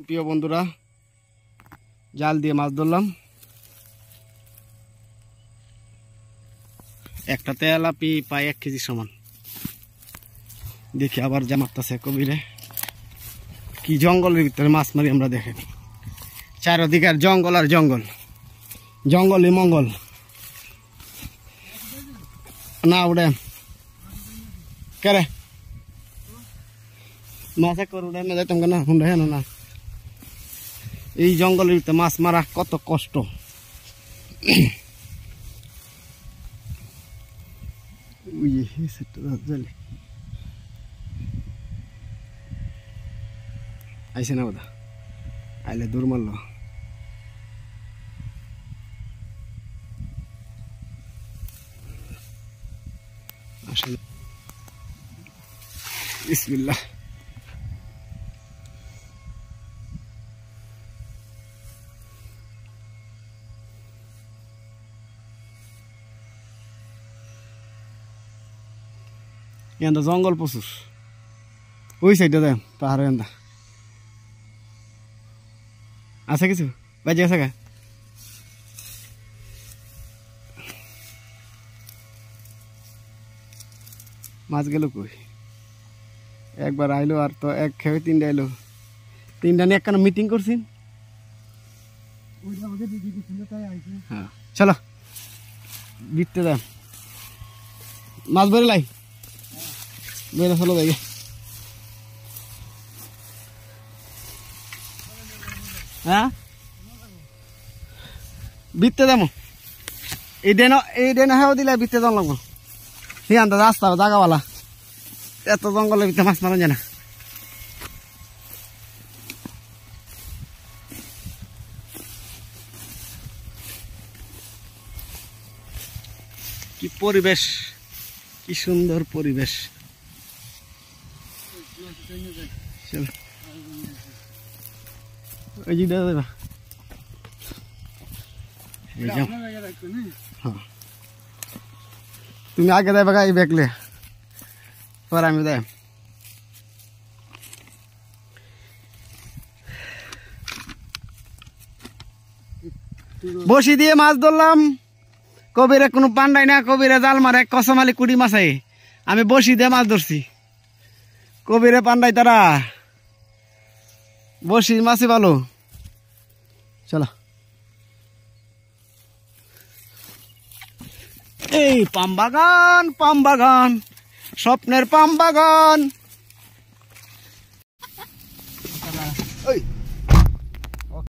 প্রিয় বন্ধুরা, জাল দিয়ে মাছ ধরলাম। একটা তেলাপি প্রায় 1 কেজি সমান। দেখি আবার যা মারতেছে কবিরে। কি জঙ্গলের ভিতরে মাছ মারি আমরা, দেখেন চারদিকে আর জঙ্গল আর জঙ্গল, জঙ্গলই মঙ্গল। না উড়ে কেরে মাছ এক উড়ে না যাইতাম না, হুন্ডা হেন না। এই জঙ্গলের ভিতরে মাছ মারা কত কষ্ট। আইসে না বোধা, আইলে দূর মারল। আসলে বিসমিল্লাহ। এখানটা জঙ্গল প্রচুর, ওই সাইডে দেয় পাহাড়ের এখানটা আছে কিছু বাজে আছে গা। মাছ গেল কই? একবার আইলো আর তো এক খেয়ে 3টা আইলো। 3টা নিয়ে একখানা মিটিং করছি। হ্যাঁ চলো বিটতে দেন, মাছ বেড়ে লাই বেড়ে চলো যাই। হ্যাঁ বিটতে দেবো, এই ডেন হ্যাঁ দিলে বিটতে যাওয়া লাগবো। ঠিক আছে রাস্তা জায়গাওয়ালা, এত জঙ্গলের ভিতরে মাছ মারা যায় না। কি পরিবেশ, কি সুন্দর পরিবেশ। তুমি আগে দেয় বাগা দেখলে পর আমি দেয়। বসি দিয়ে মাছ ধরলাম। কবিরে কোনো পান্ডাই না, কবিরে জাল মারে কসমালি কুড়ি মাছাই। আমি বসি দিয়ে মাছ ধরছি, কবিরে পান্ডাই তারা। বসি মাছই ভালো। চলো এই পাম বাগান, পাম বাগান, স্বপ্নের পাম বাগান। ওই